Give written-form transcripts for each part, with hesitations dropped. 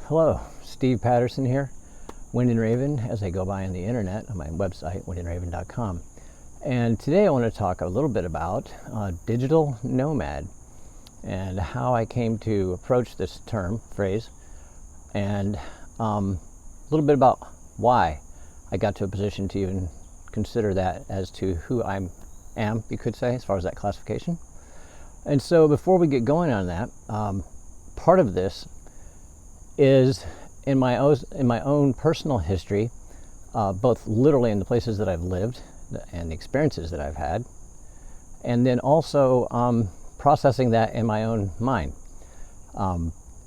Hello, Steve Patterson here, Wind and Raven, as I go by on the internet on my website, windandraven.com. And today I want to talk a little bit about digital nomad and how I came to approach this phrase, and a little bit about why I got to a position to even consider that as to who I am, you could say, as far as that classification. And so before we get going on that, part of this is in my own personal history, both literally in the places that I've lived and the experiences that I've had, and then also processing that in my own mind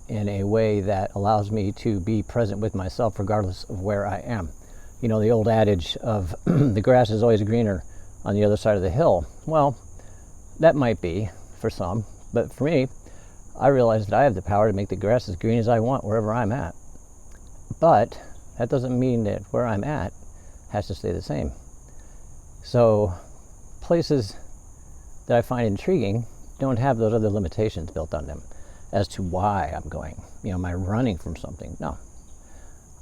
in a way that allows me to be present with myself regardless of where I am. You know, the old adage of the grass is always greener on the other side of the hill. Well, that might be for some, but for me, I realize that I have the power to make the grass as green as I want wherever I'm at. But that doesn't mean that where I'm at has to stay the same. So places that I find intriguing don't have those other limitations built on them as to why I'm going. You know, am I running from something? No.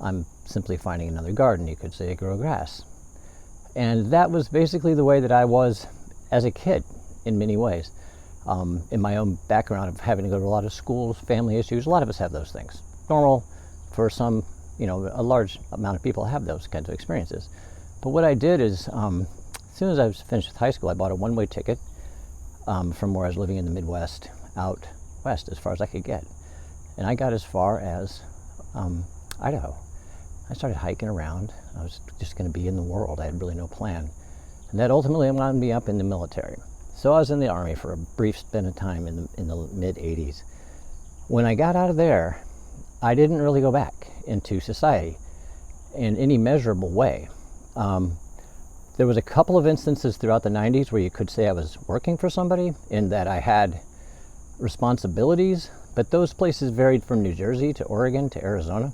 I'm simply finding another garden, you could say, to grow grass. And that was basically the way that I was as a kid in many ways. In my own background of having to go to a lot of schools, family issues, a lot of us have those things. Normal for some, you know, a large amount of people have those kinds of experiences. But what I did is, as soon as I was finished with high school, I bought a one-way ticket from where I was living in the Midwest out west as far as I could get. And I got as far as Idaho. I started hiking around. I was just going to be in the world. I had really no plan. And that ultimately wound me up in the military. So I was in the Army for a brief span of time in the mid-'80s. When I got out of there, I didn't really go back into society in any measurable way. There was a couple of instances throughout the 90s where you could say I was working for somebody in that I had responsibilities, but those places varied from New Jersey to Oregon to Arizona.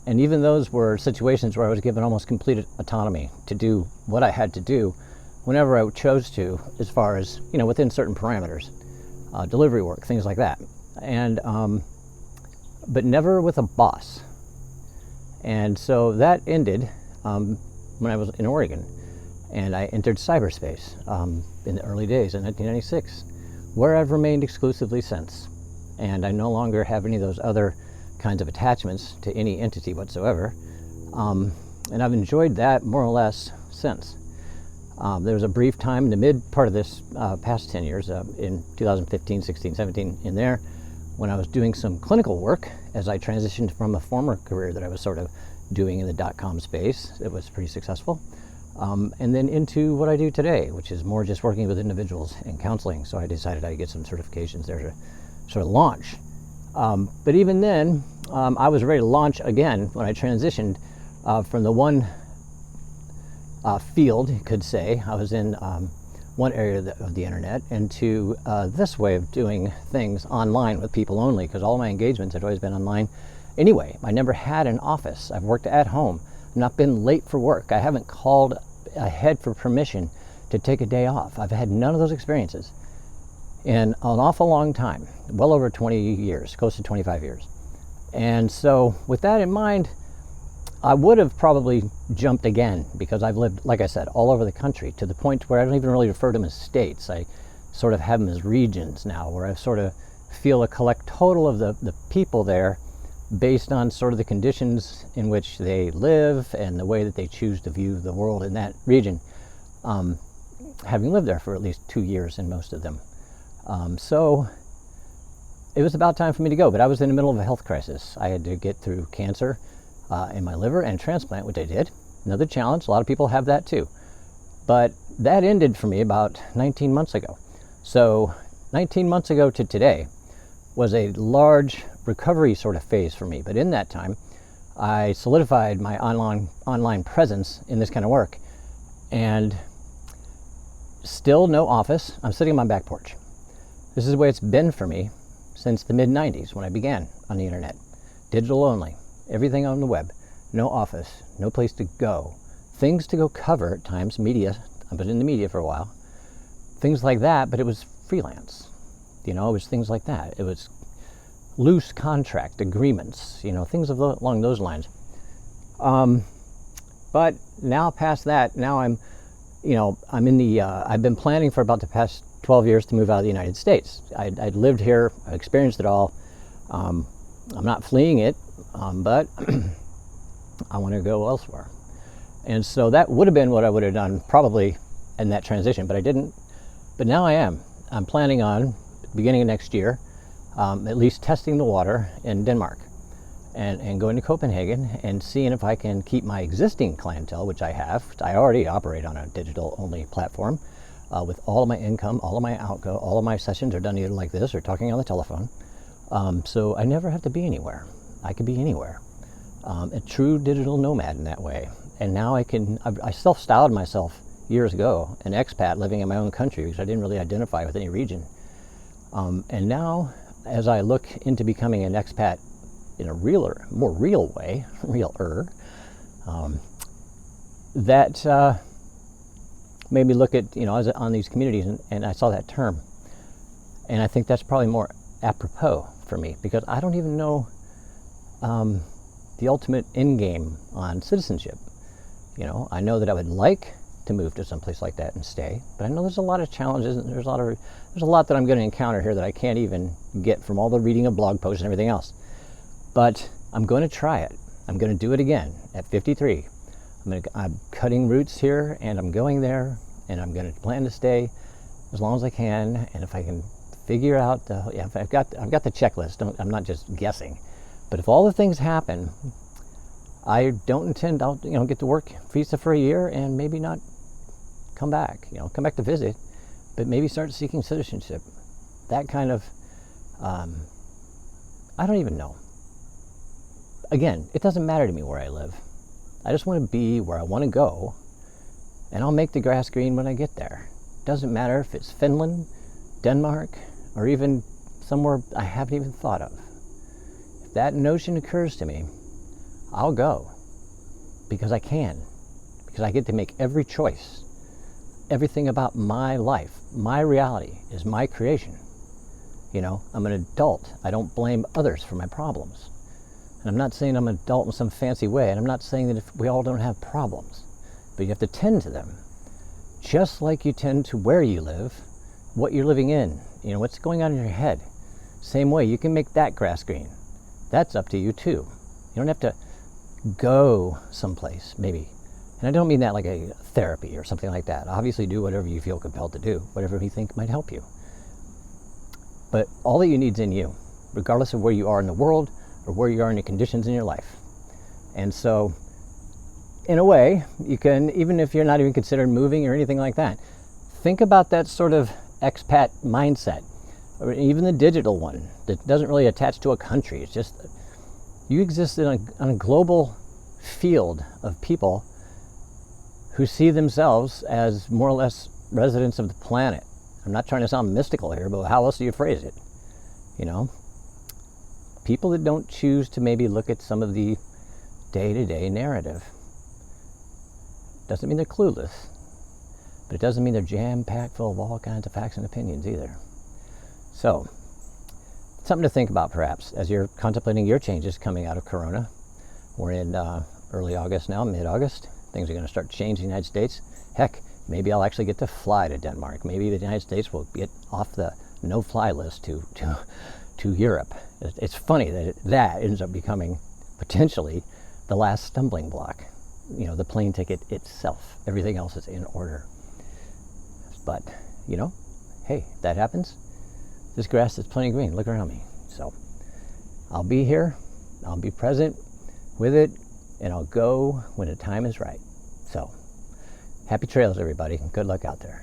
And even those were situations where I was given almost complete autonomy to do what I had to do whenever I chose to, as far as, you know, within certain parameters, delivery work, things like that. And, but never with a boss. And so that ended when I was in Oregon, and I entered cyberspace in the early days in 1996, where I've remained exclusively since. And I no longer have any of those other kinds of attachments to any entity whatsoever, and I've enjoyed that more or less since. There was a brief time in the mid part of this past 10 years, in 2015, 16, 17, in there, when I was doing some clinical work as I transitioned from a former career that I was sort of doing in the .com space. It was pretty successful. And then into what I do today, which is more just working with individuals and counseling. So I decided I'd get some certifications there to sort of launch. But even then, I was ready to launch again when I transitioned from the one field, you could say. I was in one area of the internet into this way of doing things online with people only, because all my engagements had always been online. Anyway, I never had an office. I've worked at home. I've not been late for work. I haven't called ahead for permission to take a day off. I've had none of those experiences in an awful long time, well over 20 years, close to 25 years. And so with that in mind, I would have probably jumped again, because I've lived, like I said, all over the country, to the point where I don't even really refer to them as states. I sort of have them as regions now, where I sort of feel a collect total of the people there based on sort of the conditions in which they live and the way that they choose to view the world in that region, having lived there for at least 2 years in most of them. So it was about time for me to go, but I was in the middle of a health crisis. I had to get through cancer in my liver and transplant, which I did. Another challenge. A lot of people have that too. But that ended for me about 19 months ago. So 19 months ago to today was a large recovery sort of phase for me. But in that time, I solidified my online presence in this kind of work. And still no office. I'm sitting on my back porch. This is the way it's been for me since the mid-90s when I began on the internet. Digital only. Everything on the web. No office. No place to go. Things to go cover at times. Media. I was in the media for a while. Things like that, but it was freelance. You know, it was things like that. It was loose contract agreements, things along those lines. But now past that, now I'm in the, I've been planning for about the past 12 years to move out of the United States. I'd lived here, I experienced it all. I'm not fleeing it, but I want to go elsewhere. And so that would have been what I would have done probably in that transition, but I didn't. But now I am. I'm planning on, beginning of next year, at least testing the water in Denmark and going to Copenhagen and seeing if I can keep my existing clientele, which I have. I already operate on a digital-only platform with all of my income, all of my outgo, all of my sessions are done either like this or talking on the telephone. So I never have to be anywhere. I could be anywhere. A true digital nomad in that way. And now I self-styled myself years ago an expat living in my own country because I didn't really identify with any region. And now, as I look into becoming an expat in a more real way, that made me look at, I was on these communities and I saw that term. And I think that's probably more apropos for me because I don't even know the ultimate end game on citizenship. I know that I would like to move to someplace like that and stay, but I know there's a lot of challenges and there's a lot that I'm going to encounter here that I can't even get from all the reading of blog posts and everything else. But I'm going to try it. I'm going to do it again at 53. I'm cutting roots here and I'm going there and I'm going to plan to stay as long as I can. And if I can figure out, if I've got the checklist. I'm not just guessing. But if all the things happen, I don't intend, I'll get to work visa for a year and maybe not come back to visit, but maybe start seeking citizenship. That kind of, I don't even know. Again, it doesn't matter to me where I live. I just want to be where I want to go, and I'll make the grass green when I get there. Doesn't matter if it's Finland, Denmark, or even somewhere I haven't even thought of. If that notion occurs to me, I'll go because I can, because I get to make every choice. Everything about my life, my reality is my creation. I'm an adult. I don't blame others for my problems. And I'm not saying I'm an adult in some fancy way, and I'm not saying that if we all don't have problems, but you have to tend to them. Just like you tend to where you live, what you're living in, what's going on in your head. Same way, you can make that grass green. That's up to you too. You don't have to go someplace, maybe. And I don't mean that like a therapy or something like that. Obviously do whatever you feel compelled to do, whatever you think might help you. But all that you need is in you, regardless of where you are in the world or where you are in the conditions in your life. And so, in a way, you can, even if you're not even considering moving or anything like that, think about that sort of expat mindset, or even the digital one that doesn't really attach to a country. It's just, you exist on a global field of people who see themselves as more or less residents of the planet. I'm not trying to sound mystical here, but how else do you phrase it? People that don't choose to maybe look at some of the day-to-day narrative. Doesn't mean they're clueless, but it doesn't mean they're jam-packed full of all kinds of facts and opinions either. So, something to think about perhaps as you're contemplating your changes coming out of Corona. We're in early August now, mid-August. Things are going to start changing in the United States. Heck, maybe I'll actually get to fly to Denmark. Maybe the United States will get off the no-fly list to Europe. It's funny that that ends up becoming potentially the last stumbling block. The plane ticket itself. Everything else is in order. But, hey, if that happens, this grass is plenty green. Look around me. So, I'll be here. I'll be present with it. And I'll go when the time is right. So, happy trails, everybody. Good luck out there.